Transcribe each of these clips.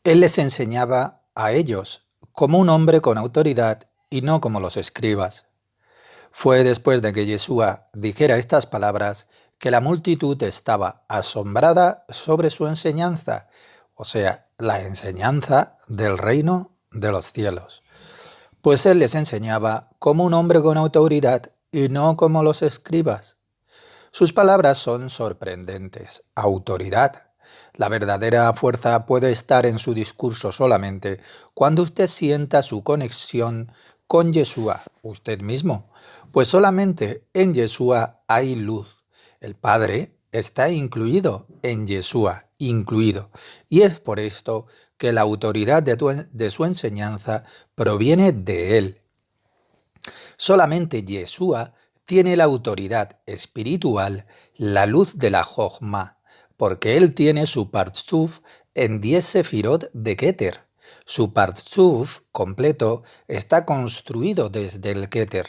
Él les enseñaba a ellos como un hombre con autoridad y no como los escribas. Fue después de que Yeshua dijera estas palabras que la multitud estaba asombrada sobre su enseñanza, o sea, la enseñanza del reino de los cielos. Pues él les enseñaba como un hombre con autoridad y no como los escribas. Sus palabras son sorprendentes. Autoridad. La verdadera fuerza puede estar en su discurso solamente cuando usted sienta su conexión con Yeshua, usted mismo, pues solamente en Yeshua hay luz. El Padre está incluido en Yeshua, incluido. Y es por esto que la autoridad de su enseñanza proviene de él. Solamente Yeshua tiene la autoridad espiritual, la luz de la Jochma, porque él tiene su Partzuf en 10 Sefirot de Keter. Su Partzuf completo está construido desde el Keter,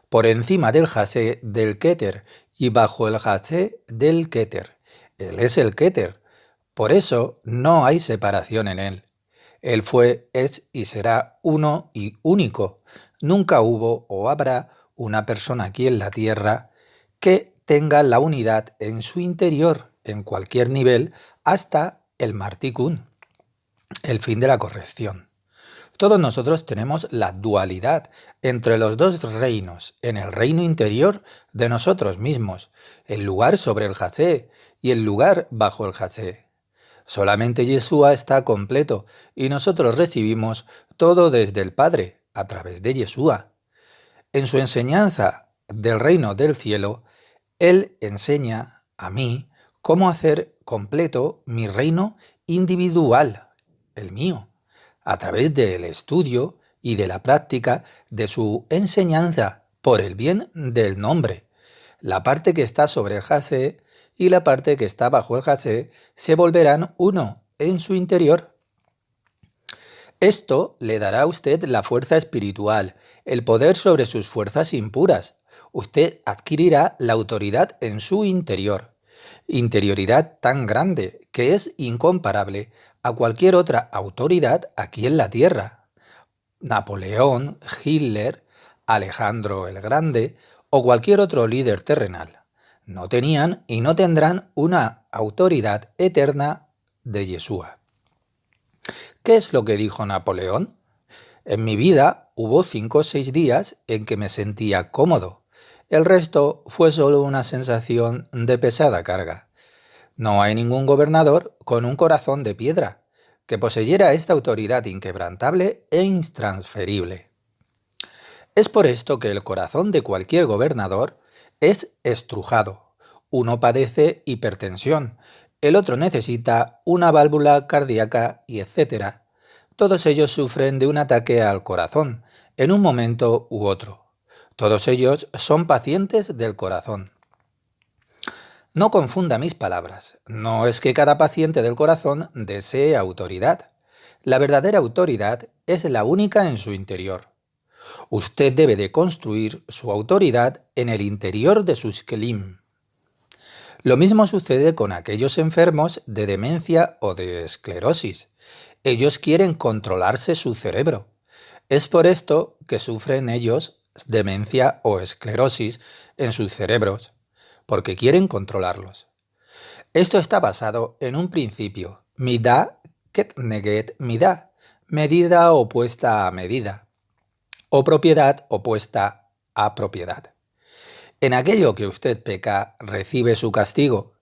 por encima del Jasé del Keter y bajo el Jasé del Keter. Él es el Keter, por eso no hay separación en él. Él fue, es y será uno y único. Nunca hubo o habrá una persona aquí en la tierra que tenga la unidad en su interior, en cualquier nivel, hasta el Martikun, el fin de la corrección. Todos nosotros tenemos la dualidad entre los dos reinos, en el reino interior de nosotros mismos, el lugar sobre el Jasé y el lugar bajo el Jasé. Solamente Yeshua está completo y nosotros recibimos todo desde el Padre, a través de Yeshua. En su enseñanza del reino del cielo, Él enseña a mí cómo hacer completo mi reino individual, el mío, a través del estudio y de la práctica de su enseñanza por el bien del nombre. La parte que está sobre el Jasé y la parte que está bajo el Jasé se volverán uno en su interior. Esto le dará a usted la fuerza espiritual, el poder sobre sus fuerzas impuras. Usted adquirirá la autoridad en su interior. Interioridad tan grande que es incomparable a cualquier otra autoridad aquí en la tierra. Napoleón, Hitler, Alejandro el Grande o cualquier otro líder terrenal no tenían y no tendrán una autoridad eterna de Yeshua. ¿Qué es lo que dijo Napoleón? En mi vida hubo 5 o 6 días en que me sentía cómodo. El resto fue solo una sensación de pesada carga. No hay ningún gobernador con un corazón de piedra que poseyera esta autoridad inquebrantable e intransferible. Es por esto que el corazón de cualquier gobernador es estrujado. Uno padece hipertensión, el otro necesita una válvula cardíaca y etc. Todos ellos sufren de un ataque al corazón, en un momento u otro. Todos ellos son pacientes del corazón. No confunda mis palabras. No es que cada paciente del corazón desee autoridad. La verdadera autoridad es la única en su interior. Usted debe de construir su autoridad en el interior de sus kelim. Lo mismo sucede con aquellos enfermos de demencia o de esclerosis. Ellos quieren controlarse su cerebro. Es por esto que sufren ellos demencia o esclerosis en sus cerebros, porque quieren controlarlos. Esto está basado en un principio, midá ket neget midá, medida opuesta a medida, o propiedad opuesta a propiedad. En aquello que usted peca, recibe su castigo.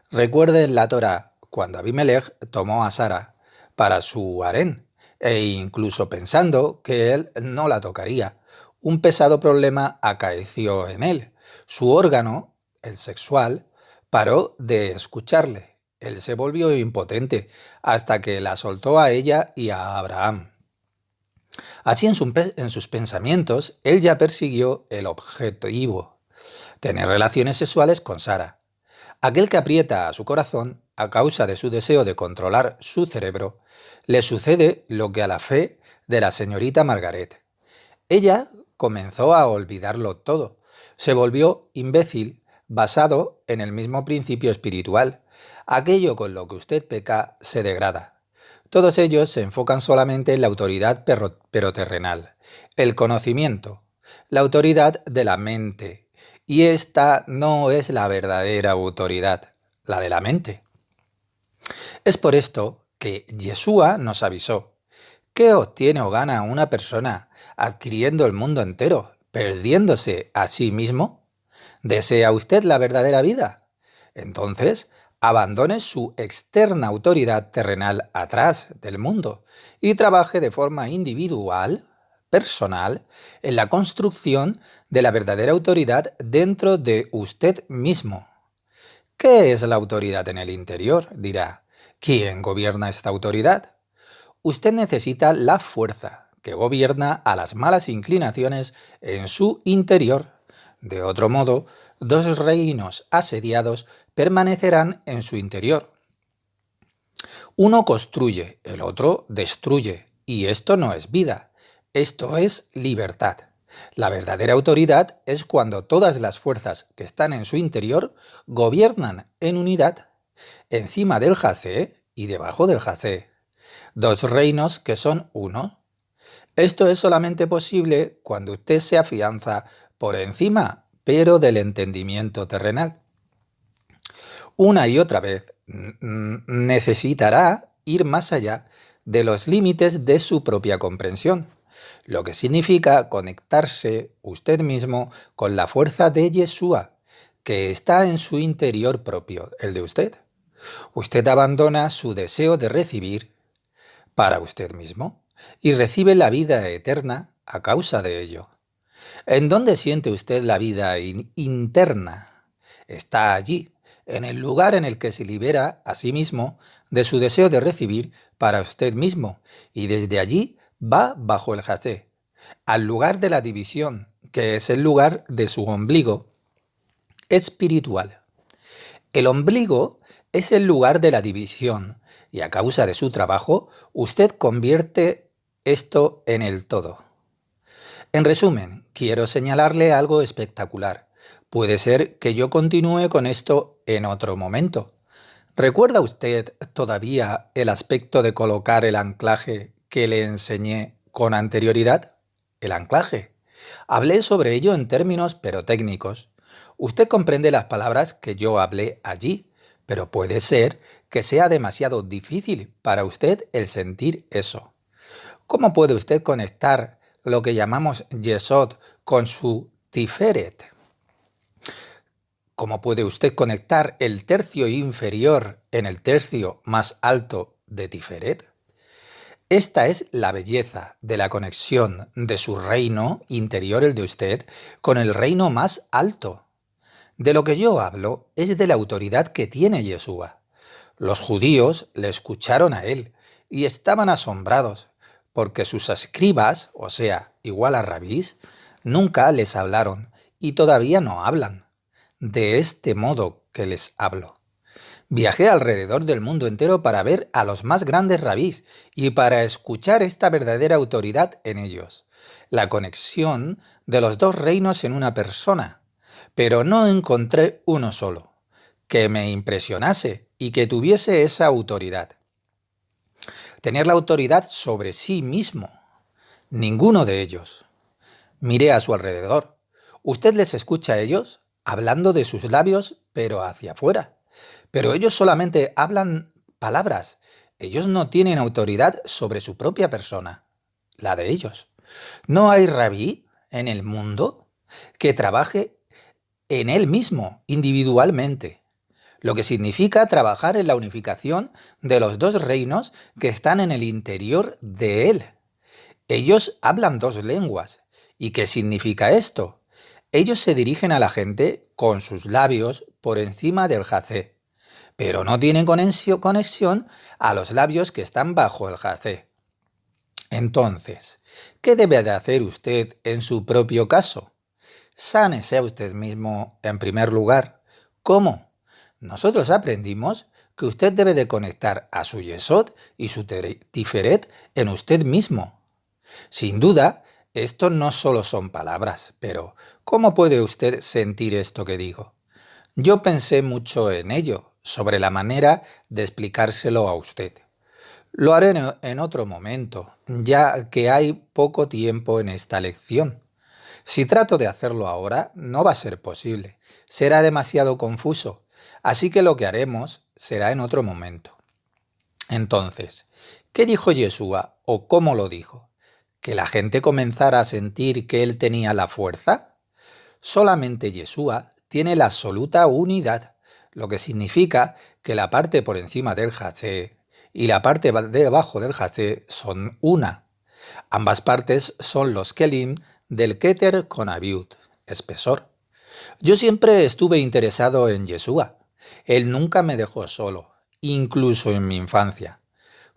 Recuerde en la Torá, cuando Abimelech tomó a Sara para su harén, e incluso pensando que él no la tocaría. Un pesado problema acaeció en él. Su órgano, el sexual, paró de escucharle. Él se volvió impotente hasta que la soltó a ella y a Abraham. Así en sus pensamientos, él ya persiguió el objetivo, tener relaciones sexuales con Sara. Aquel que aprieta a su corazón a causa de su deseo de controlar su cerebro, le sucede lo que a la fe de la señorita Margaret. Ella comenzó a olvidarlo todo. Se volvió imbécil basado en el mismo principio espiritual. Aquello con lo que usted peca se degrada. Todos ellos se enfocan solamente en la autoridad pero terrenal, el conocimiento, la autoridad de la mente. Y esta no es la verdadera autoridad, la de la mente. Es por esto que Yeshua nos avisó. ¿Qué obtiene o gana una persona adquiriendo el mundo entero, perdiéndose a sí mismo? ¿Desea usted la verdadera vida? Entonces, abandone su externa autoridad terrenal atrás del mundo y trabaje de forma individual, personal, en la construcción de la verdadera autoridad dentro de usted mismo. ¿Qué es la autoridad en el interior? Dirá. ¿Quién gobierna esta autoridad? Usted necesita la fuerza que gobierna a las malas inclinaciones en su interior. De otro modo, dos reinos asediados permanecerán en su interior. Uno construye, el otro destruye, y esto no es vida, esto es libertad. La verdadera autoridad es cuando todas las fuerzas que están en su interior gobiernan en unidad, encima del jacé y debajo del jacé. Dos reinos que son uno. Esto es solamente posible cuando usted se afianza por encima, pero del entendimiento terrenal. Una y otra vez necesitará ir más allá de los límites de su propia comprensión, lo que significa conectarse usted mismo con la fuerza de Yeshua, que está en su interior propio, el de usted. Usted abandona su deseo de recibir para usted mismo y recibe la vida eterna a causa de ello. ¿En dónde siente usted la vida interna? Está allí, en el lugar en el que se libera a sí mismo de su deseo de recibir para usted mismo y desde allí va bajo el jacé, al lugar de la división, que es el lugar de su ombligo espiritual. El ombligo es el lugar de la división y a causa de su trabajo usted convierte esto en el todo. En resumen, quiero señalarle algo espectacular. Puede ser que yo continúe con esto en otro momento. ¿Recuerda usted todavía el aspecto de colocar el anclaje que le enseñé con anterioridad? El anclaje. Hablé sobre ello en términos pero técnicos. Usted comprende las palabras que yo hablé allí, pero puede ser que sea demasiado difícil para usted el sentir eso. ¿Cómo puede usted conectar lo que llamamos Yesod con su Tiferet? ¿Cómo puede usted conectar el tercio inferior en el tercio más alto de Tiferet? Esta es la belleza de la conexión de su reino interior, el de usted, con el reino más alto. De lo que yo hablo es de la autoridad que tiene Yeshua. Los judíos le escucharon a él y estaban asombrados, porque sus escribas, o sea, igual a rabís, nunca les hablaron y todavía no hablan. De este modo que les hablo. Viajé alrededor del mundo entero para ver a los más grandes rabís y para escuchar esta verdadera autoridad en ellos, la conexión de los dos reinos en una persona, pero no encontré uno solo, que me impresionase y que tuviese esa autoridad. Tener la autoridad sobre sí mismo. Ninguno de ellos. Mire a su alrededor. Usted les escucha a ellos hablando de sus labios, pero hacia afuera. Pero ellos solamente hablan palabras. Ellos no tienen autoridad sobre su propia persona, la de ellos. No hay rabí en el mundo que trabaje en él mismo, individualmente, lo que significa trabajar en la unificación de los dos reinos que están en el interior de él. Ellos hablan dos lenguas. ¿Y qué significa esto? Ellos se dirigen a la gente con sus labios por encima del jacé, pero no tienen conexión a los labios que están bajo el jacé. Entonces, ¿qué debe de hacer usted en su propio caso? Sánese a usted mismo en primer lugar. ¿Cómo? Nosotros aprendimos que usted debe de conectar a su Yesod y su Tiferet en usted mismo. Sin duda, esto no solo son palabras, pero ¿cómo puede usted sentir esto que digo? Yo pensé mucho en ello, sobre la manera de explicárselo a usted. Lo haré en otro momento, ya que hay poco tiempo en esta lección. Si trato de hacerlo ahora, no va a ser posible. Será demasiado confuso. Así que lo que haremos será en otro momento. Entonces, ¿qué dijo Yeshua o cómo lo dijo? ¿Que la gente comenzara a sentir que él tenía la fuerza? Solamente Yeshua tiene la absoluta unidad, lo que significa que la parte por encima del Jacé y la parte debajo del Jacé son una. Ambas partes son los Kelim del Keter con Abiud, espesor. Yo siempre estuve interesado en Yeshua. Él nunca me dejó solo, incluso en mi infancia.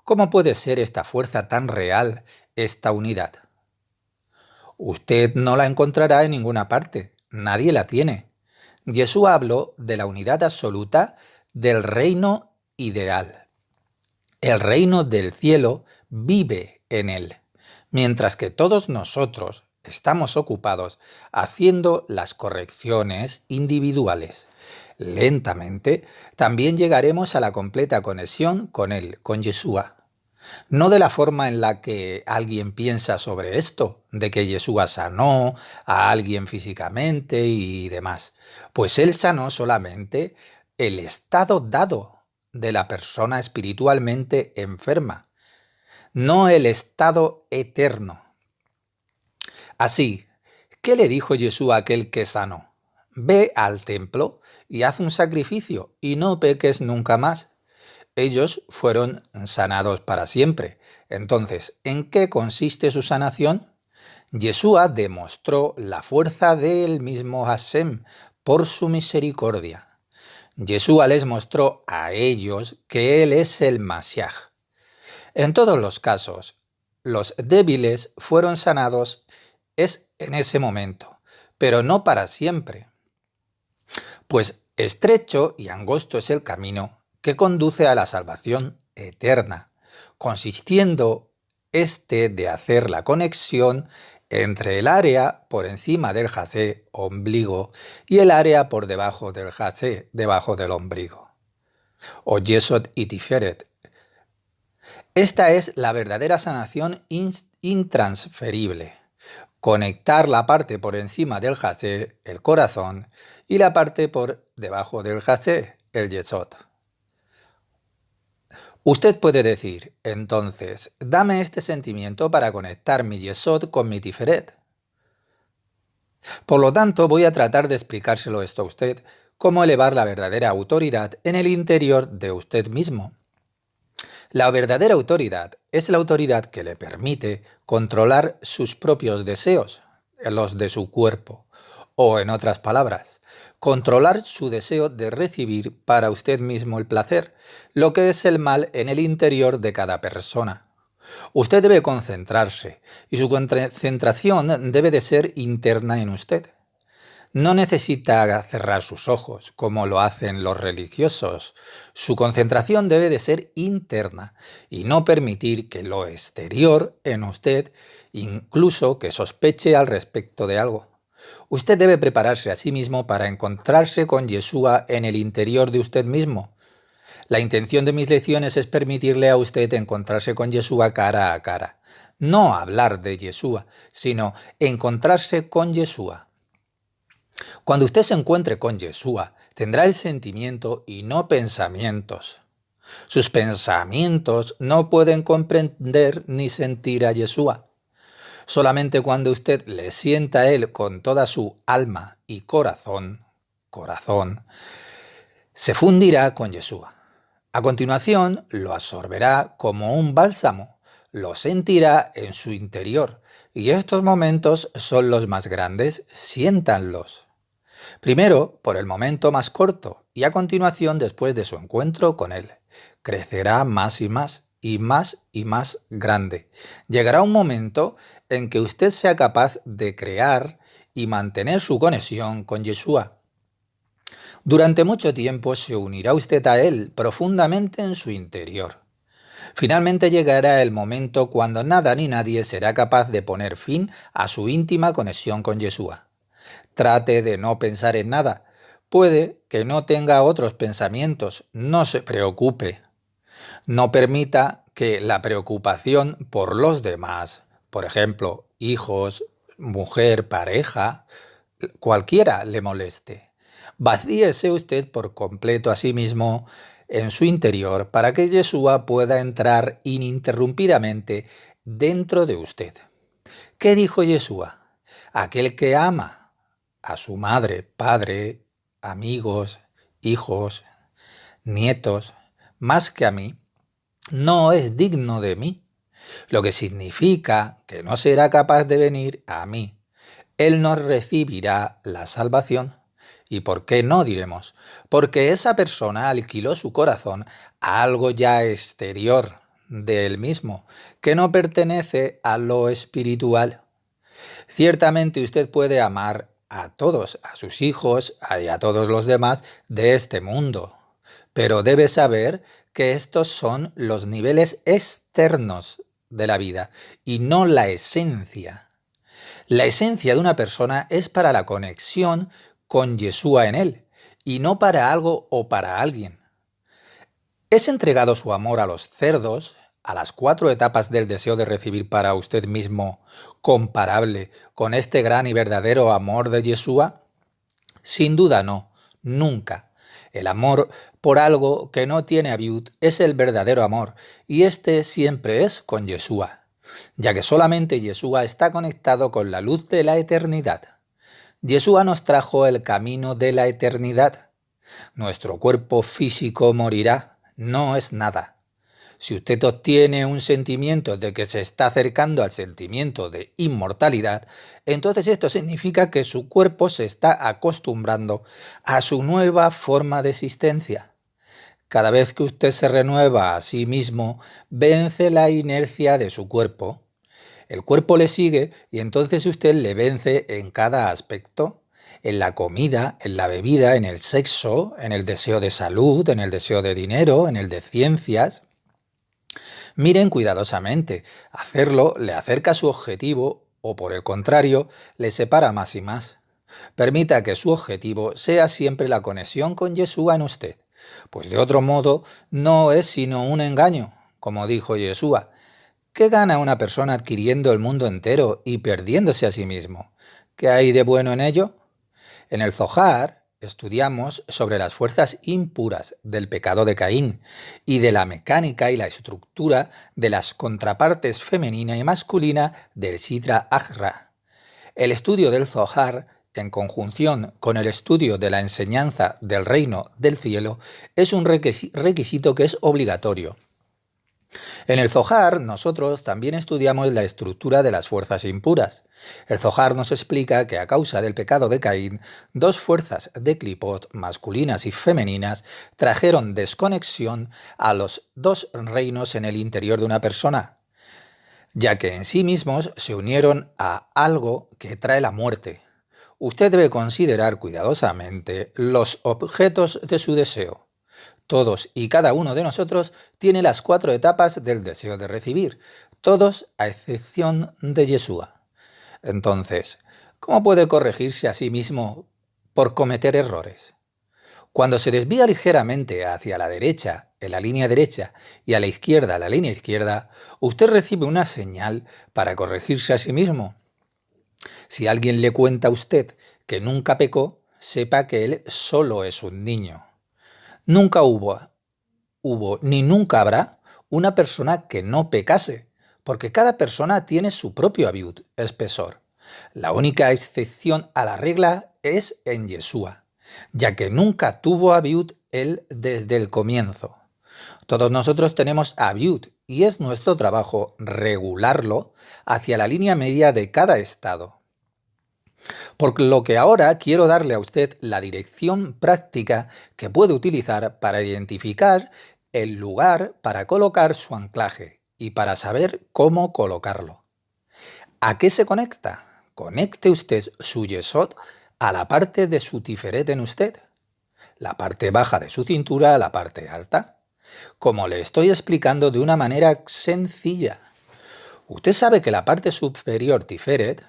¿Cómo puede ser esta fuerza tan real, esta unidad? Usted no la encontrará en ninguna parte, nadie la tiene. Yeshua habló de la unidad absoluta del reino ideal. El reino del cielo vive en él, mientras que todos nosotros estamos ocupados haciendo las correcciones individuales. Lentamente, también llegaremos a la completa conexión con él, con Yeshua. No de la forma en la que alguien piensa sobre esto, de que Yeshua sanó a alguien físicamente y demás, pues él sanó solamente el estado dado de la persona espiritualmente enferma, no el estado eterno. Así, ¿qué le dijo Yeshua a aquel que sanó? Ve al templo y haz un sacrificio y no peques nunca más. Ellos fueron sanados para siempre. Entonces, ¿en qué consiste su sanación? Yeshua demostró la fuerza del mismo Hashem por su misericordia. Yeshua les mostró a ellos que Él es el Mashiach. En todos los casos, los débiles fueron sanados en ese momento, pero no para siempre. Pues estrecho y angosto es el camino que conduce a la salvación eterna, consistiendo de hacer la conexión entre el área por encima del jacé, ombligo, y el área por debajo del jacé, debajo del ombligo, o Yesod y Tiferet. Esta es la verdadera sanación intransferible. Conectar la parte por encima del jacé, el corazón, y la parte por debajo del jacé, el Yesod. Usted puede decir, entonces, dame este sentimiento para conectar mi Yesod con mi Tiferet. Por lo tanto, voy a tratar de explicárselo esto a usted, cómo elevar la verdadera autoridad en el interior de usted mismo. La verdadera autoridad es la autoridad que le permite controlar sus propios deseos, los de su cuerpo, o en otras palabras, controlar su deseo de recibir para usted mismo el placer, lo que es el mal en el interior de cada persona. Usted debe concentrarse y su concentración debe de ser interna en usted. No necesita cerrar sus ojos, como lo hacen los religiosos. Su concentración debe de ser interna y no permitir que lo exterior en usted, incluso que sospeche al respecto de algo. Usted debe prepararse a sí mismo para encontrarse con Yeshua en el interior de usted mismo. La intención de mis lecciones es permitirle a usted encontrarse con Yeshua cara a cara. No hablar de Yeshua, sino encontrarse con Yeshua. Cuando usted se encuentre con Yeshua, tendrá el sentimiento y no pensamientos. Sus pensamientos no pueden comprender ni sentir a Yeshua. Solamente cuando usted le sienta a Él con toda su alma y corazón, se fundirá con Yeshua. A continuación, lo absorberá como un bálsamo, lo sentirá en su interior, y estos momentos son los más grandes, siéntanlos. Primero, por el momento más corto, y a continuación después de su encuentro con Él. Crecerá más y más, y más grande. Llegará un momento en que usted sea capaz de crear y mantener su conexión con Yeshua. Durante mucho tiempo se unirá usted a Él profundamente en su interior. Finalmente llegará el momento cuando nada ni nadie será capaz de poner fin a su íntima conexión con Yeshua. Trate de no pensar en nada. Puede que no tenga otros pensamientos. No se preocupe. No permita que la preocupación por los demás, por ejemplo, hijos, mujer, pareja, cualquiera le moleste. Vacíese usted por completo a sí mismo en su interior para que Yeshua pueda entrar ininterrumpidamente dentro de usted. ¿Qué dijo Yeshua? Aquel que ama a su madre, padre, amigos, hijos, nietos, más que a mí, no es digno de mí, lo que significa que no será capaz de venir a mí. Él no recibirá la salvación. ¿Y por qué no, diremos? Porque esa persona alquiló su corazón a algo ya exterior de él mismo, que no pertenece a lo espiritual. Ciertamente usted puede amar a todos, a sus hijos y a todos los demás de este mundo, pero debe saber que estos son los niveles externos de la vida y no la esencia. La esencia de una persona es para la conexión con Yeshua en él y no para algo o para alguien. ¿Es entregado su amor a los cerdos, a las 4 etapas del deseo de recibir para usted mismo, comparable con este gran y verdadero amor de Yeshua? Sin duda no, nunca. El amor por algo que no tiene aviud es el verdadero amor, y este siempre es con Yeshua, ya que solamente Yeshua está conectado con la luz de la eternidad. Yeshua nos trajo el camino de la eternidad. Nuestro cuerpo físico morirá, no es nada. Si usted obtiene un sentimiento de que se está acercando al sentimiento de inmortalidad, entonces esto significa que su cuerpo se está acostumbrando a su nueva forma de existencia. Cada vez que usted se renueva a sí mismo, vence la inercia de su cuerpo. El cuerpo le sigue y entonces usted le vence en cada aspecto, en la comida, en la bebida, en el sexo, en el deseo de salud, en el deseo de dinero, en el de ciencias. Miren cuidadosamente, hacerlo le acerca a su objetivo o por el contrario, le separa más y más. Permita que su objetivo sea siempre la conexión con Yeshua en usted, pues de otro modo no es sino un engaño, como dijo Yeshua. ¿Qué gana una persona adquiriendo el mundo entero y perdiéndose a sí mismo? ¿Qué hay de bueno en ello? En el Zohar estudiamos sobre las fuerzas impuras del pecado de Caín y de la mecánica y la estructura de las contrapartes femenina y masculina del Sitra Achra. El estudio del Zohar, en conjunción con el estudio de la enseñanza del reino del cielo, es un requisito que es obligatorio. En el Zohar nosotros también estudiamos la estructura de las fuerzas impuras. El Zohar nos explica que a causa del pecado de Caín, 2 fuerzas de Clipot, masculinas y femeninas, trajeron desconexión a los 2 reinos en el interior de una persona, ya que en sí mismos se unieron a algo que trae la muerte. Usted debe considerar cuidadosamente los objetos de su deseo. Todos y cada uno de nosotros tiene las 4 etapas del deseo de recibir, todos a excepción de Yeshua. Entonces, ¿cómo puede corregirse a sí mismo por cometer errores? Cuando se desvía ligeramente hacia la derecha, en la línea derecha, y a la izquierda, la línea izquierda, usted recibe una señal para corregirse a sí mismo. Si alguien le cuenta a usted que nunca pecó, sepa que él solo es un niño. Nunca hubo ni nunca habrá una persona que no pecase, porque cada persona tiene su propio aviud, espesor. La única excepción a la regla es en Yeshua, ya que nunca tuvo aviud él desde el comienzo. Todos nosotros tenemos aviud y es nuestro trabajo regularlo hacia la línea media de cada estado. Por lo que ahora quiero darle a usted la dirección práctica que puede utilizar para identificar el lugar para colocar su anclaje y para saber cómo colocarlo. ¿A qué se conecta? Conecte usted su yesod a la parte de su tiferet en usted, la parte baja de su cintura a la parte alta, como le estoy explicando de una manera sencilla. Usted sabe que la parte superior tiferet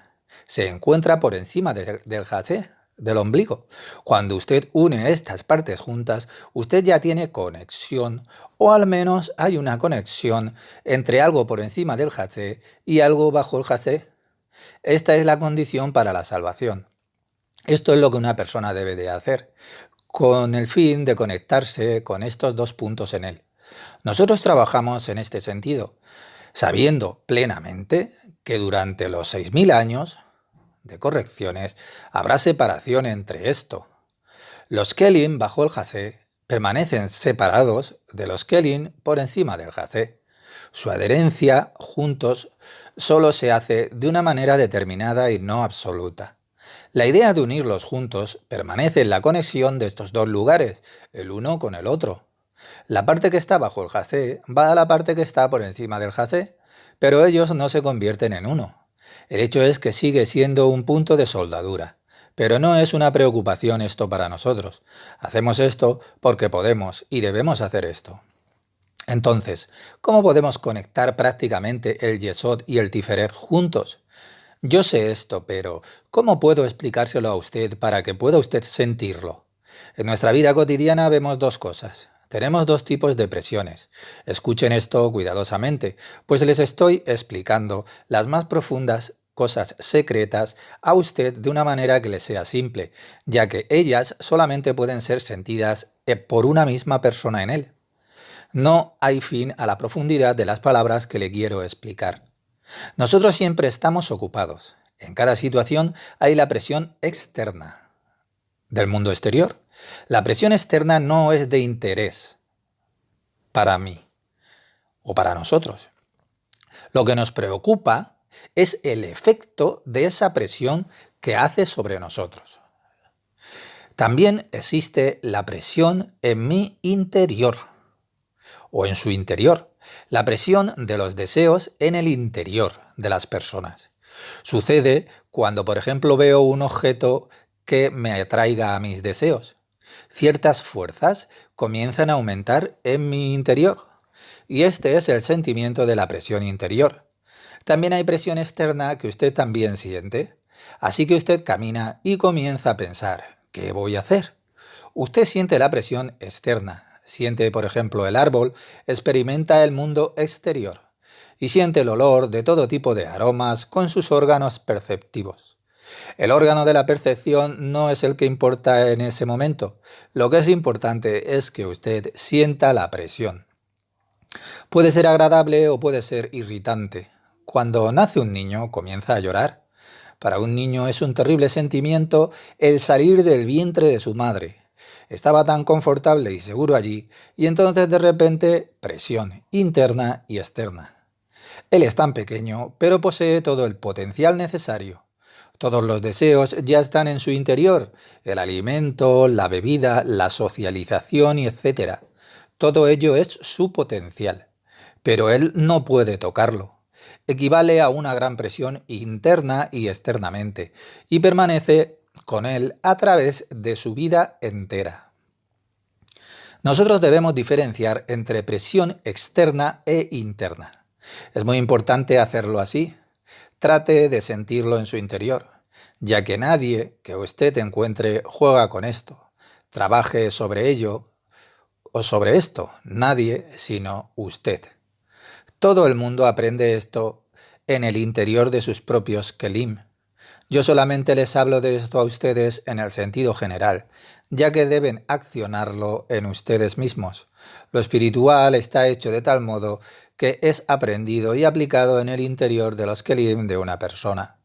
se encuentra por encima del Hatzé, del ombligo. Cuando usted une estas partes juntas, usted ya tiene conexión, o al menos hay una conexión entre algo por encima del jasé y algo bajo el jasé. Esta es la condición para la salvación. Esto es lo que una persona debe de hacer, con el fin de conectarse con estos dos puntos en él. Nosotros trabajamos en este sentido, sabiendo plenamente que durante los 6000 años de correcciones habrá separación entre esto. Los Kelim bajo el jasé permanecen separados de los Kelim por encima del jasé. Su adherencia juntos solo se hace de una manera determinada y no absoluta. La idea de unirlos juntos permanece en la conexión de estos dos lugares, el uno con el otro. La parte que está bajo el jasé va a la parte que está por encima del jasé, pero ellos no se convierten en uno. El hecho es que sigue siendo un punto de soldadura, pero no es una preocupación esto para nosotros. Hacemos esto porque podemos y debemos hacer esto. Entonces, ¿cómo podemos conectar prácticamente el Yesod y el Tiferet juntos? Yo sé esto, pero ¿cómo puedo explicárselo a usted para que pueda usted sentirlo? En nuestra vida cotidiana vemos dos cosas. Tenemos dos tipos de presiones. Escuchen esto cuidadosamente, pues les estoy explicando las más profundas cosas secretas a usted de una manera que le sea simple, ya que ellas solamente pueden ser sentidas por una misma persona en él. No hay fin a la profundidad de las palabras que le quiero explicar. Nosotros siempre estamos ocupados. En cada situación hay la presión externa del mundo exterior. La presión externa no es de interés para mí o para nosotros. Lo que nos preocupa es el efecto de esa presión que hace sobre nosotros. También existe la presión en mi interior o en su interior. La presión de los deseos en el interior de las personas. Sucede cuando, por ejemplo, veo un objeto que me atraiga a mis deseos. Ciertas fuerzas comienzan a aumentar en mi interior. Y este es el sentimiento de la presión interior. También hay presión externa que usted también siente. Así que usted camina y comienza a pensar, ¿qué voy a hacer? Usted siente la presión externa. Siente, por ejemplo, el árbol, experimenta el mundo exterior y siente el olor de todo tipo de aromas con sus órganos perceptivos. El órgano de la percepción no es el que importa en ese momento. Lo que es importante es que usted sienta la presión. Puede ser agradable o puede ser irritante. Cuando nace un niño, comienza a llorar. Para un niño es un terrible sentimiento el salir del vientre de su madre. Estaba tan confortable y seguro allí, y entonces de repente presión interna y externa. Él es tan pequeño, pero posee todo el potencial necesario. Todos los deseos ya están en su interior, el alimento, la bebida, la socialización y etc. Todo ello es su potencial, pero él no puede tocarlo. Equivale a una gran presión interna y externamente, y permanece con él a través de su vida entera. Nosotros debemos diferenciar entre presión externa e interna. Es muy importante hacerlo así. Trate de sentirlo en su interior, ya que nadie que usted encuentre juega con esto. Trabaje sobre ello o sobre esto. Nadie sino usted. Todo el mundo aprende esto en el interior de sus propios kelim. Yo solamente les hablo de esto a ustedes en el sentido general, ya que deben accionarlo en ustedes mismos. Lo espiritual está hecho de tal modo que es aprendido y aplicado en el interior de los kelim de una persona.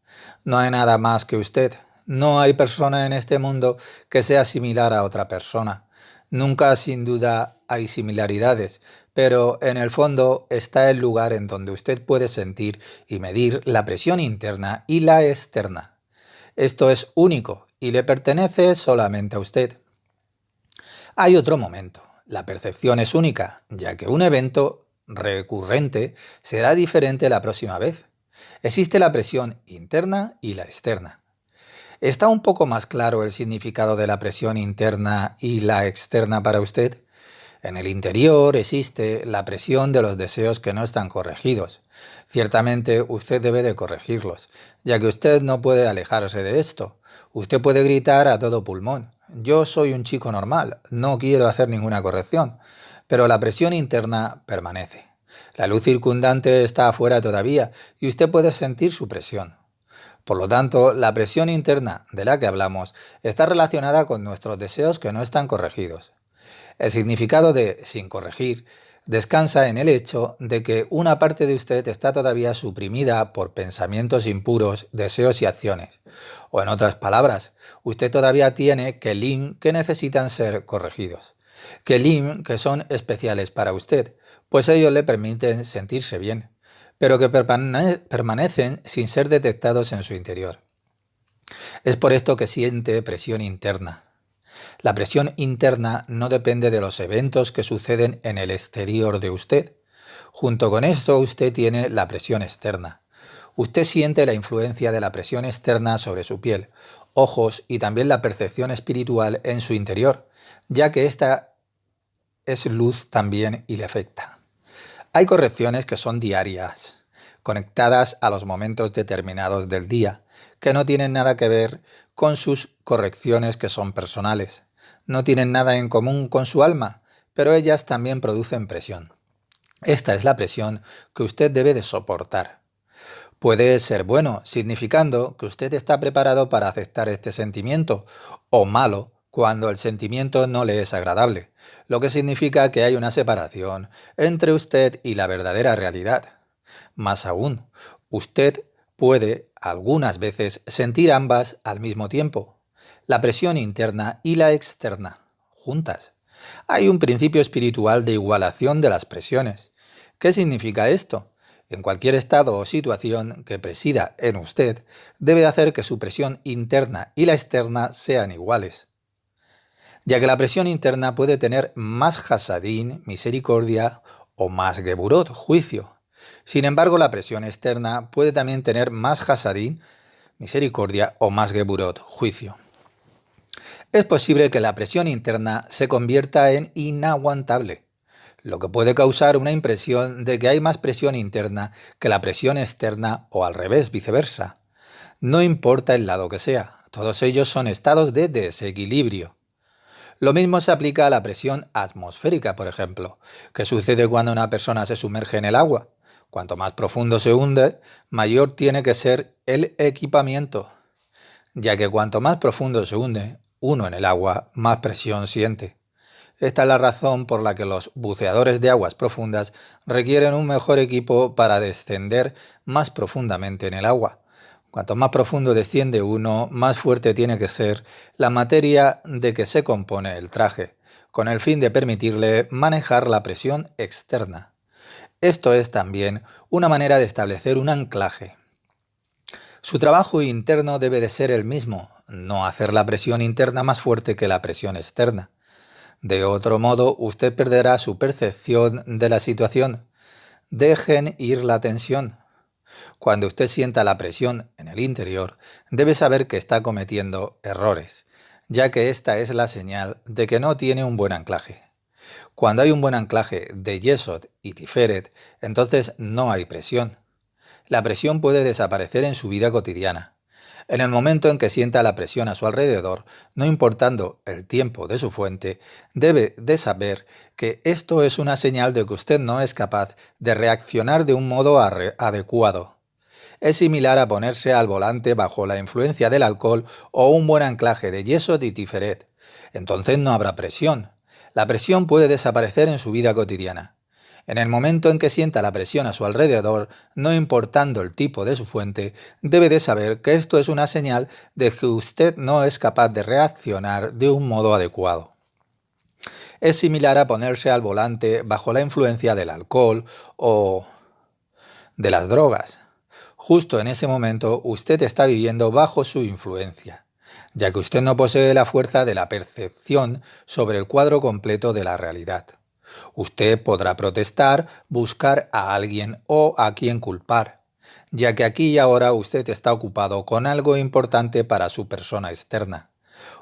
No hay nada más que usted. No hay persona en este mundo que sea similar a otra persona. Nunca, sin duda, hay similaridades, pero en el fondo está el lugar en donde usted puede sentir y medir la presión interna y la externa. Esto es único y le pertenece solamente a usted. Hay otro momento. La percepción es única, ya que un evento recurrente será diferente la próxima vez. Existe la presión interna y la externa. ¿Está un poco más claro el significado de la presión interna y la externa para usted? En el interior existe la presión de los deseos que no están corregidos. Ciertamente usted debe de corregirlos, ya que usted no puede alejarse de esto. Usted puede gritar a todo pulmón: yo soy un chico normal, no quiero hacer ninguna corrección, pero la presión interna permanece. La luz circundante está afuera todavía y usted puede sentir su presión. Por lo tanto, la presión interna de la que hablamos está relacionada con nuestros deseos que no están corregidos. El significado de sin corregir descansa en el hecho de que una parte de usted está todavía suprimida por pensamientos impuros, deseos y acciones. O en otras palabras, usted todavía tiene kelim que necesitan ser corregidos. Kelim que son especiales para usted, pues ellos le permiten sentirse bien, pero que permanecen sin ser detectados en su interior. Es por esto que siente presión interna. La presión interna no depende de los eventos que suceden en el exterior de usted. Junto con esto, usted tiene la presión externa. Usted siente la influencia de la presión externa sobre su piel, ojos y también la percepción espiritual en su interior, ya que esta es luz también y le afecta. Hay correcciones que son diarias, conectadas a los momentos determinados del día, que no tienen nada que ver con sus correcciones que son personales. No tienen nada en común con su alma, pero ellas también producen presión. Esta es la presión que usted debe de soportar. Puede ser bueno, significando que usted está preparado para aceptar este sentimiento, o malo, cuando el sentimiento no le es agradable, lo que significa que hay una separación entre usted y la verdadera realidad. Más aún, usted puede algunas veces sentir ambas al mismo tiempo, la presión interna y la externa, juntas. Hay un principio espiritual de igualación de las presiones. ¿Qué significa esto? En cualquier estado o situación que presida en usted, debe hacer que su presión interna y la externa sean iguales, ya que la presión interna puede tener más hasadín, misericordia, o más geburot, juicio. Sin embargo, la presión externa puede también tener más hasadín, misericordia, o más geburot, juicio. Es posible que la presión interna se convierta en inaguantable, lo que puede causar una impresión de que hay más presión interna que la presión externa o al revés, viceversa. No importa el lado que sea, todos ellos son estados de desequilibrio. Lo mismo se aplica a la presión atmosférica, por ejemplo, que sucede cuando una persona se sumerge en el agua. Cuanto más profundo se hunde, mayor tiene que ser el equipamiento, ya que cuanto más profundo se hunde uno en el agua, más presión siente. Esta es la razón por la que los buceadores de aguas profundas requieren un mejor equipo para descender más profundamente en el agua. Cuanto más profundo desciende uno, más fuerte tiene que ser la materia de que se compone el traje, con el fin de permitirle manejar la presión externa. Esto es también una manera de establecer un anclaje. Su trabajo interno debe de ser el mismo, no hacer la presión interna más fuerte que la presión externa. De otro modo, usted perderá su percepción de la situación. Dejen ir la tensión. Cuando usted sienta la presión en el interior, debe saber que está cometiendo errores, ya que esta es la señal de que no tiene un buen anclaje. Cuando hay un buen anclaje de Yesod y Tiferet, entonces no hay presión. La presión puede desaparecer en su vida cotidiana. En el momento en que sienta la presión a su alrededor, no importando el tiempo de su fuente, debe de saber que esto es una señal de que usted no es capaz de reaccionar de un modo adecuado. Es similar a ponerse al volante bajo la influencia del alcohol o un buen anclaje de Yesod y Tiferet. Entonces no habrá presión. La presión puede desaparecer en su vida cotidiana. En el momento en que sienta la presión a su alrededor, no importando el tipo de su fuente, debe de saber que esto es una señal de que usted no es capaz de reaccionar de un modo adecuado. Es similar a ponerse al volante bajo la influencia del alcohol o de las drogas. Justo en ese momento usted está viviendo bajo su influencia, ya que usted no posee la fuerza de la percepción sobre el cuadro completo de la realidad. Usted podrá protestar, buscar a alguien o a quien culpar, ya que aquí y ahora usted está ocupado con algo importante para su persona externa.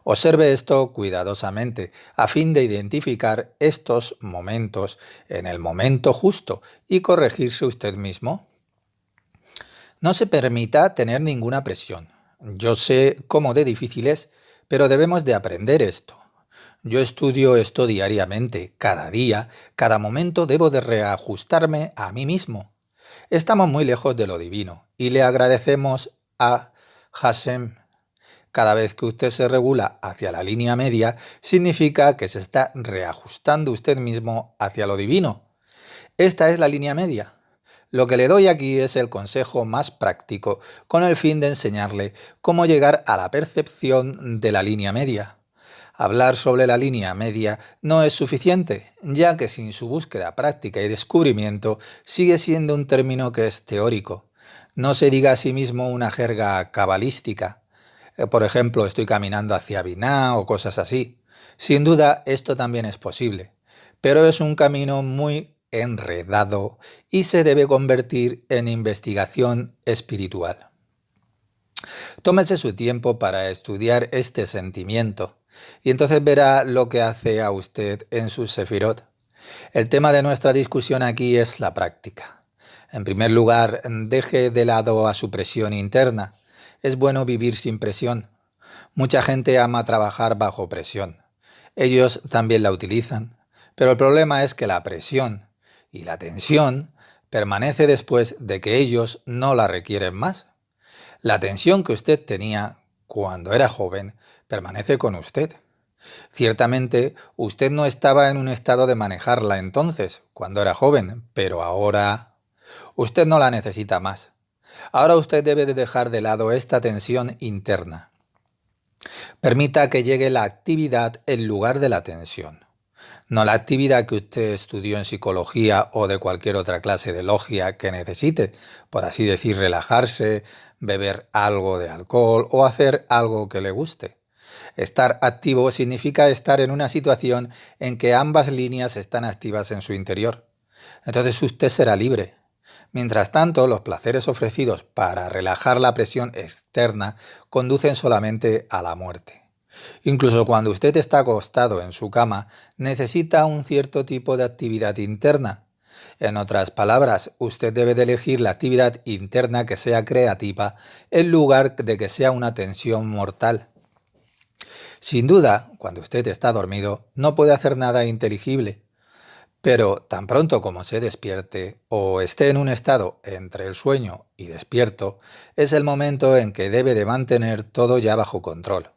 Observe esto cuidadosamente, a fin de identificar estos momentos en el momento justo y corregirse usted mismo. No se permita tener ninguna presión. Yo sé cómo de difícil es, pero debemos de aprender esto. Yo estudio esto diariamente, cada día, cada momento debo de reajustarme a mí mismo. Estamos muy lejos de lo divino y le agradecemos a Hashem. Cada vez que usted se regula hacia la línea media, significa que se está reajustando usted mismo hacia lo divino. Esta es la línea media. Lo que le doy aquí es el consejo más práctico, con el fin de enseñarle cómo llegar a la percepción de la línea media. Hablar sobre la línea media no es suficiente, ya que sin su búsqueda práctica y descubrimiento sigue siendo un término que es teórico. No se diga a sí mismo una jerga cabalística. Por ejemplo, estoy caminando hacia Binah o cosas así. Sin duda, esto también es posible, pero es un camino muy enredado y se debe convertir en investigación espiritual. Tómese su tiempo para estudiar este sentimiento y entonces verá lo que hace a usted en su sefirot. El tema de nuestra discusión aquí es la práctica. En primer lugar, deje de lado a su presión interna. Es bueno vivir sin presión. Mucha gente ama trabajar bajo presión. Ellos también la utilizan. Pero el problema es que la presión y la tensión permanece después de que ellos no la requieren más. La tensión que usted tenía cuando era joven permanece con usted. Ciertamente, usted no estaba en un estado de manejarla entonces, cuando era joven, pero ahora usted no la necesita más. Ahora usted debe de dejar de lado esta tensión interna. Permita que llegue la actividad en lugar de la tensión. No la actividad que usted estudió en psicología o de cualquier otra clase de logia que necesite, por así decir, relajarse, beber algo de alcohol o hacer algo que le guste. Estar activo significa estar en una situación en que ambas líneas están activas en su interior. Entonces usted será libre. Mientras tanto, los placeres ofrecidos para relajar la presión externa conducen solamente a la muerte. Incluso cuando usted está acostado en su cama, necesita un cierto tipo de actividad interna. En otras palabras, usted debe de elegir la actividad interna que sea creativa en lugar de que sea una tensión mortal. Sin duda, cuando usted está dormido, no puede hacer nada inteligible. Pero tan pronto como se despierte o esté en un estado entre el sueño y despierto, es el momento en que debe de mantener todo ya bajo control.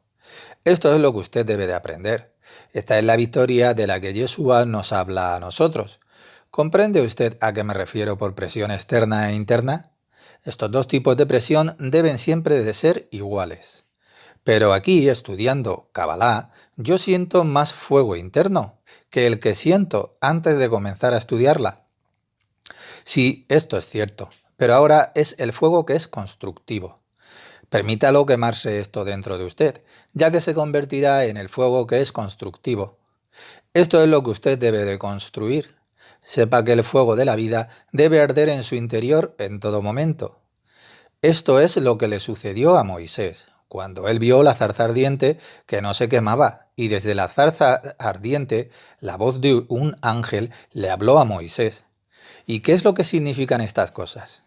Esto es lo que usted debe de aprender. Esta es la victoria de la que Yeshua nos habla a nosotros. ¿Comprende usted a qué me refiero por presión externa e interna? Estos dos tipos de presión deben siempre de ser iguales. Pero aquí, estudiando Kabbalah, yo siento más fuego interno que el que siento antes de comenzar a estudiarla. Sí, esto es cierto, pero ahora es el fuego que es constructivo. Permítalo quemarse esto dentro de usted, ya que se convertirá en el fuego que es constructivo. Esto es lo que usted debe de construir. Sepa que el fuego de la vida debe arder en su interior en todo momento. Esto es lo que le sucedió a Moisés, cuando él vio la zarza ardiente que no se quemaba, y desde la zarza ardiente la voz de un ángel le habló a Moisés. ¿Y qué es lo que significan estas cosas?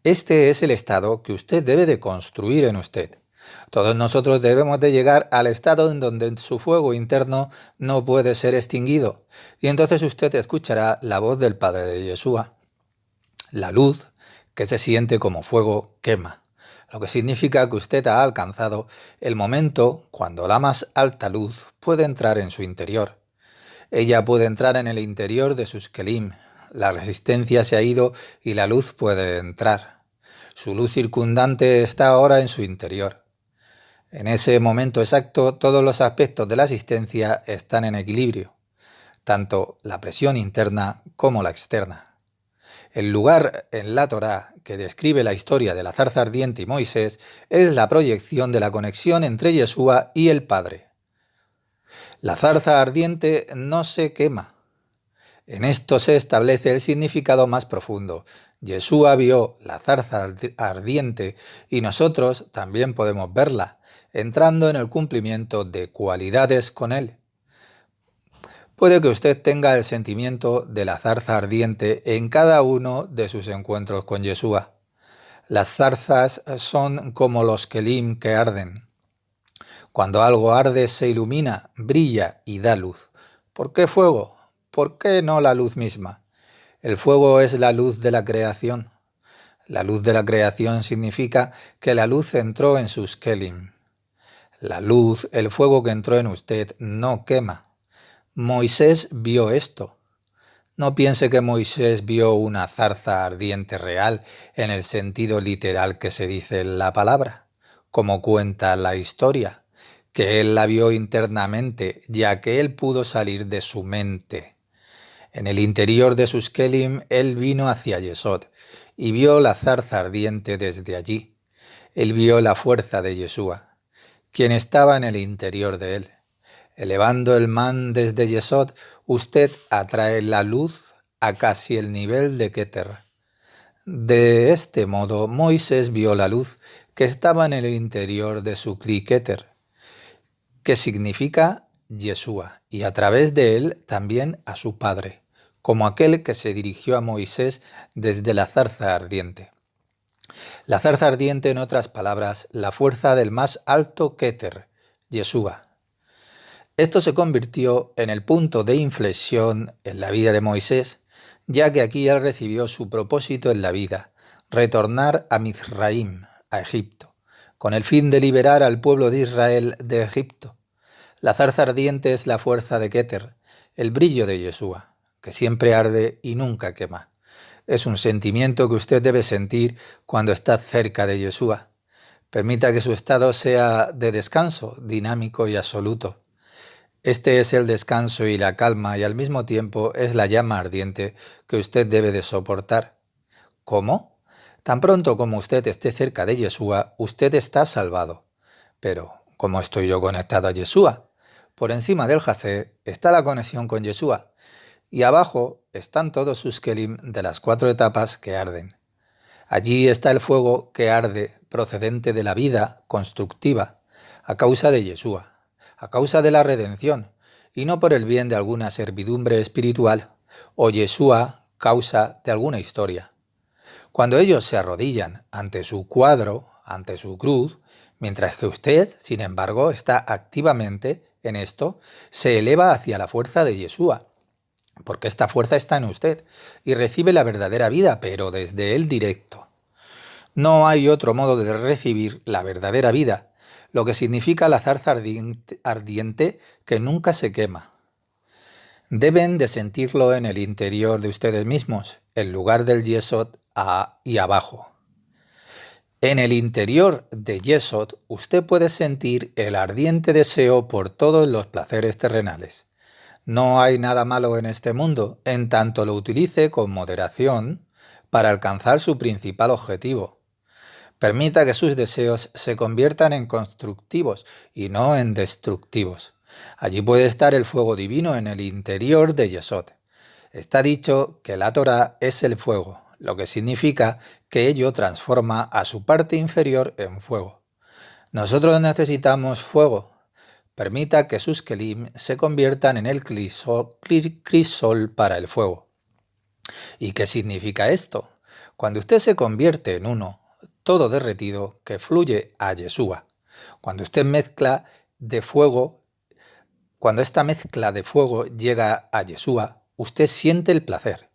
Este es el estado que usted debe de construir en usted. Todos nosotros debemos de llegar al estado en donde su fuego interno no puede ser extinguido, y entonces usted escuchará la voz del Padre de Yeshua. La luz, que se siente como fuego, quema, lo que significa que usted ha alcanzado el momento cuando la más alta luz puede entrar en su interior. Ella puede entrar en el interior de sus kelim. La resistencia se ha ido y la luz puede entrar. Su luz circundante está ahora en su interior. En ese momento exacto, todos los aspectos de la existencia están en equilibrio, tanto la presión interna como la externa. El lugar en la Torá que describe la historia de la zarza ardiente y Moisés es la proyección de la conexión entre Yeshua y el Padre. La zarza ardiente no se quema. En esto se establece el significado más profundo. Yeshua vio la zarza ardiente y nosotros también podemos verla, entrando en el cumplimiento de cualidades con él. Puede que usted tenga el sentimiento de la zarza ardiente en cada uno de sus encuentros con Yeshua. Las zarzas son como los kelim que arden. Cuando algo arde se ilumina, brilla y da luz. ¿Por qué fuego? ¿Por qué no la luz misma? El fuego es la luz de la creación. La luz de la creación significa que la luz entró en sus kelim. La luz, el fuego que entró en usted, no quema. Moisés vio esto. No piense que Moisés vio una zarza ardiente real en el sentido literal que se dice en la palabra, como cuenta la historia, que él la vio internamente, ya que él pudo salir de su mente. En el interior de sus kelim, él vino hacia Yesod y vio la zarza ardiente desde allí. Él vio la fuerza de Yeshua, quien estaba en el interior de él. Elevando el man desde Yesod, usted atrae la luz a casi el nivel de Keter. De este modo, Moisés vio la luz que estaba en el interior de su Kli Keter, que significa Yeshua, y a través de él también a su padre, como aquel que se dirigió a Moisés desde la zarza ardiente. La zarza ardiente, en otras palabras, la fuerza del más alto Keter, Yeshua. Esto se convirtió en el punto de inflexión en la vida de Moisés, ya que aquí él recibió su propósito en la vida, retornar a Mizraim, a Egipto, con el fin de liberar al pueblo de Israel de Egipto. La zarza ardiente es la fuerza de Keter, el brillo de Yeshua, que siempre arde y nunca quema. Es un sentimiento que usted debe sentir cuando está cerca de Yeshua. Permita que su estado sea de descanso, dinámico y absoluto. Este es el descanso y la calma y al mismo tiempo es la llama ardiente que usted debe de soportar. ¿Cómo? Tan pronto como usted esté cerca de Yeshua, usted está salvado. Pero, ¿cómo estoy yo conectado a Yeshua? Por encima del Jasé está la conexión con Yeshua y abajo están todos sus kelim de las 4 etapas que arden. Allí está el fuego que arde procedente de la vida constructiva a causa de Yeshua, a causa de la redención, y no por el bien de alguna servidumbre espiritual, o Yeshua causa de alguna historia. Cuando ellos se arrodillan ante su cuadro, ante su cruz, mientras que usted, sin embargo, está activamente en esto, se eleva hacia la fuerza de Yeshua, porque esta fuerza está en usted, y recibe la verdadera vida, pero desde el directo. No hay otro modo de recibir la verdadera vida, lo que significa la zarza ardiente que nunca se quema. Deben de sentirlo en el interior de ustedes mismos, en lugar del Yesod y abajo. En el interior de Yesod, usted puede sentir el ardiente deseo por todos los placeres terrenales. No hay nada malo en este mundo, en tanto lo utilice con moderación para alcanzar su principal objetivo. Permita que sus deseos se conviertan en constructivos y no en destructivos. Allí puede estar el fuego divino en el interior de Yesod. Está dicho que la Torá es el fuego, lo que significa que ello transforma a su parte inferior en fuego. Nosotros necesitamos fuego. Permita que sus kelim se conviertan en el crisol para el fuego. ¿Y qué significa esto? Cuando usted se convierte en uno, todo derretido que fluye a Yeshua. Cuando usted mezcla de fuego, cuando esta mezcla de fuego llega a Yeshua, usted siente el placer.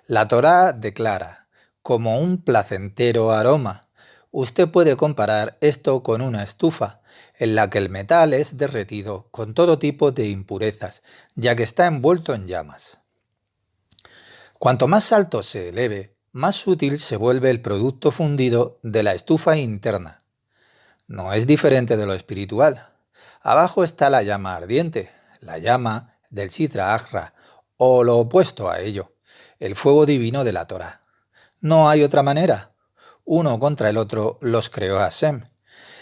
La Torá declara, como un placentero aroma. Usted puede comparar esto con una estufa, en la que el metal es derretido con todo tipo de impurezas, ya que está envuelto en llamas. Cuanto más alto se eleve, más sutil se vuelve el producto fundido de la estufa interna. No es diferente de lo espiritual. Abajo está la llama ardiente, la llama del Sitra Achra, o lo opuesto a ello, el fuego divino de la Torá. No hay otra manera. Uno contra el otro los creó Hashem.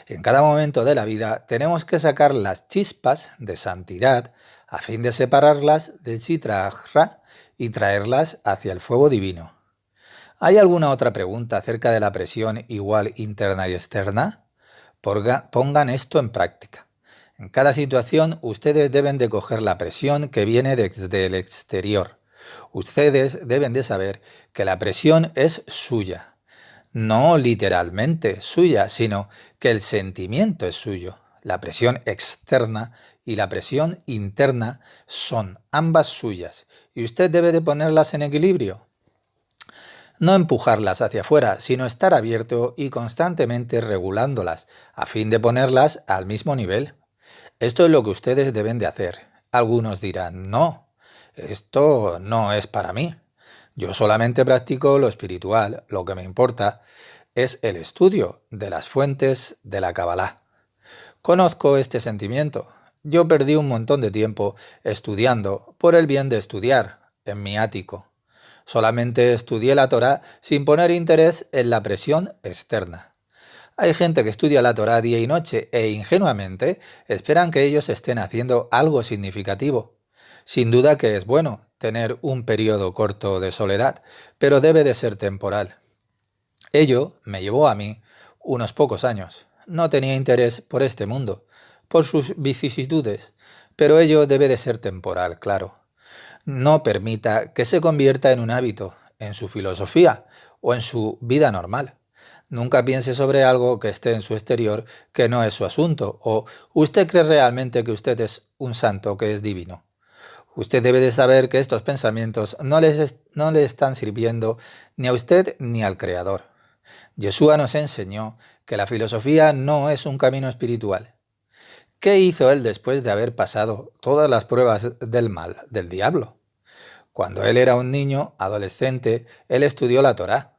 En cada momento de la vida tenemos que sacar las chispas de santidad a fin de separarlas del Sitra Achra y traerlas hacia el fuego divino. ¿Hay alguna otra pregunta acerca de la presión igual interna y externa? Pongan esto en práctica. En cada situación ustedes deben de coger la presión que viene desde el exterior. Ustedes deben de saber que la presión es suya. No literalmente suya, sino que el sentimiento es suyo. La presión externa y la presión interna son ambas suyas y usted debe de ponerlas en equilibrio. No empujarlas hacia afuera, sino estar abierto y constantemente regulándolas, a fin de ponerlas al mismo nivel. Esto es lo que ustedes deben de hacer. Algunos dirán, no, esto no es para mí. Yo solamente practico lo espiritual, lo que me importa es el estudio de las fuentes de la Kabbalah. Conozco este sentimiento. Yo perdí un montón de tiempo estudiando por el bien de estudiar en mi ático. Solamente estudié la Torá sin poner interés en la presión externa. Hay gente que estudia la Torá día y noche e ingenuamente esperan que ellos estén haciendo algo significativo. Sin duda que es bueno tener un periodo corto de soledad, pero debe de ser temporal. Ello me llevó a mí unos pocos años. No tenía interés por este mundo, por sus vicisitudes, pero ello debe de ser temporal, claro. No permita que se convierta en un hábito, en su filosofía o en su vida normal. Nunca piense sobre algo que esté en su exterior que no es su asunto, o usted cree realmente que usted es un santo que es divino. Usted debe de saber que estos pensamientos no le están sirviendo ni a usted ni al Creador. Yeshua nos enseñó que la filosofía no es un camino espiritual. ¿Qué hizo él después de haber pasado todas las pruebas del mal, del diablo? Cuando él era un niño, adolescente, él estudió la Torá.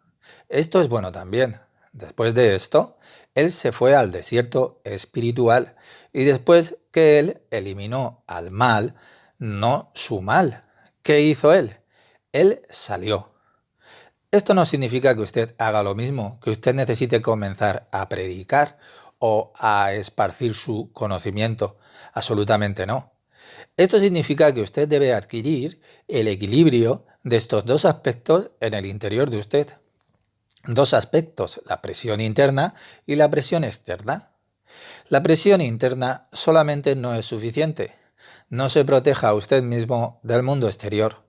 Esto es bueno también. Después de esto, él se fue al desierto espiritual y después que él eliminó al mal, no su mal. ¿Qué hizo él? Él salió. Esto no significa que usted haga lo mismo, que usted necesite comenzar a predicar o a esparcir su conocimiento. Absolutamente no. Esto significa que usted debe adquirir el equilibrio de estos dos aspectos en el interior de usted. Dos aspectos, la presión interna y la presión externa. La presión interna solamente no es suficiente. No se proteja a usted mismo del mundo exterior.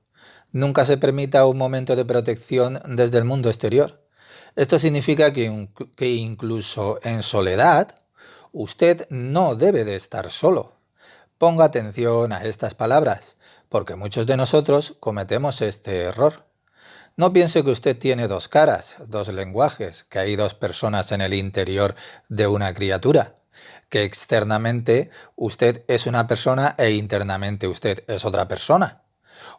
Nunca se permita un momento de protección desde el mundo exterior. Esto significa que incluso en soledad, usted no debe de estar solo. Ponga atención a estas palabras, porque muchos de nosotros cometemos este error. No piense que usted tiene dos caras, dos lenguajes, que hay dos personas en el interior de una criatura, que externamente usted es una persona e internamente usted es otra persona.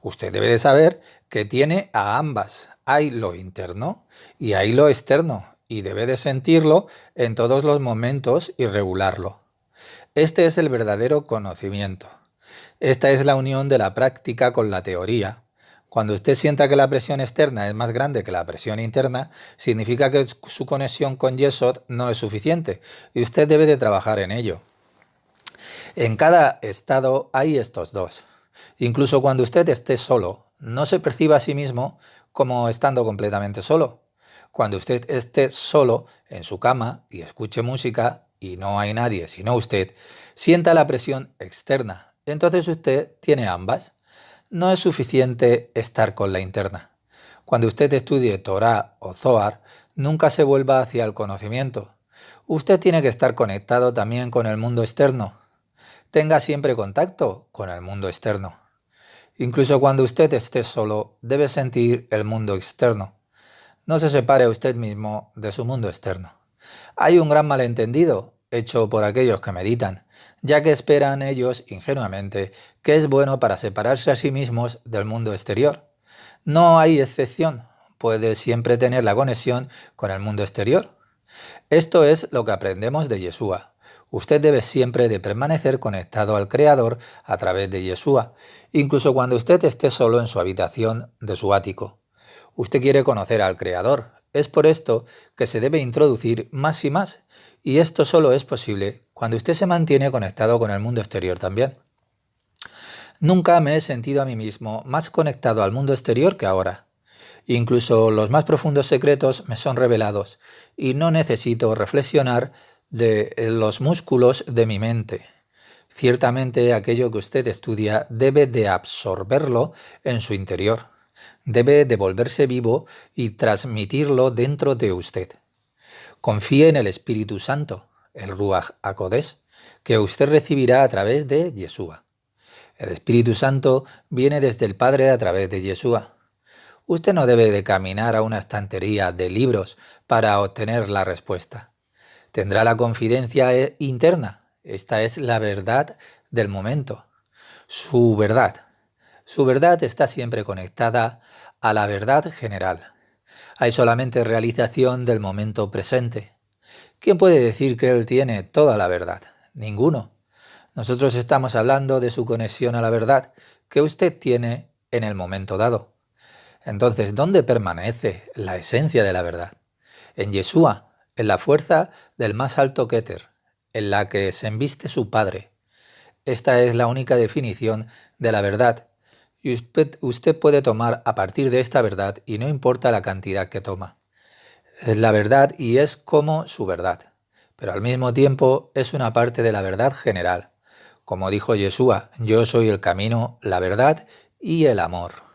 Usted debe de saber que tiene a ambas. Hay lo interno y hay lo externo, y debe de sentirlo en todos los momentos y regularlo. Este es el verdadero conocimiento. Esta es la unión de la práctica con la teoría. Cuando usted sienta que la presión externa es más grande que la presión interna, significa que su conexión con Yesod no es suficiente y usted debe de trabajar en ello. En cada estado hay estos dos. Incluso cuando usted esté solo, no se perciba a sí mismo como estando completamente solo. Cuando usted esté solo en su cama y escuche música y no hay nadie sino usted, sienta la presión externa. Entonces usted tiene ambas. No es suficiente estar con la interna. Cuando usted estudie Torah o Zohar, nunca se vuelva hacia el conocimiento. Usted tiene que estar conectado también con el mundo externo. Tenga siempre contacto con el mundo externo. Incluso cuando usted esté solo, debe sentir el mundo externo. No se separe usted mismo de su mundo externo. Hay un gran malentendido hecho por aquellos que meditan, ya que esperan ellos ingenuamente que es bueno para separarse a sí mismos del mundo exterior. No hay excepción, puede siempre tener la conexión con el mundo exterior. Esto es lo que aprendemos de Yeshua. Usted debe siempre de permanecer conectado al Creador a través de Yeshua, incluso cuando usted esté solo en su habitación de su ático. Usted quiere conocer al Creador. Es por esto que se debe introducir más y más, y esto solo es posible cuando usted se mantiene conectado con el mundo exterior también. Nunca me he sentido a mí mismo más conectado al mundo exterior que ahora. Incluso los más profundos secretos me son revelados y no necesito reflexionar de los músculos de mi mente. Ciertamente aquello que usted estudia debe de absorberlo en su interior. Debe devolverse vivo y transmitirlo dentro de usted. Confíe en el Espíritu Santo, el Ruach HaKodesh, que usted recibirá a través de Yeshua. El Espíritu Santo viene desde el Padre a través de Yeshua. Usted no debe de caminar a una estantería de libros para obtener la respuesta. Tendrá la confidencia interna. Esta es la verdad del momento. Su verdad. Su verdad está siempre conectada a la verdad general. Hay solamente realización del momento presente. ¿Quién puede decir que él tiene toda la verdad? Ninguno. Nosotros estamos hablando de su conexión a la verdad que usted tiene en el momento dado. Entonces, ¿dónde permanece la esencia de la verdad? En Yeshua, en la fuerza del más alto Keter, en la que se embiste su Padre. Esta es la única definición de la verdad. Y usted puede tomar a partir de esta verdad y no importa la cantidad que toma. Es la verdad y es como su verdad. Pero al mismo tiempo es una parte de la verdad general. Como dijo Yeshua, yo soy el camino, la verdad y el amor.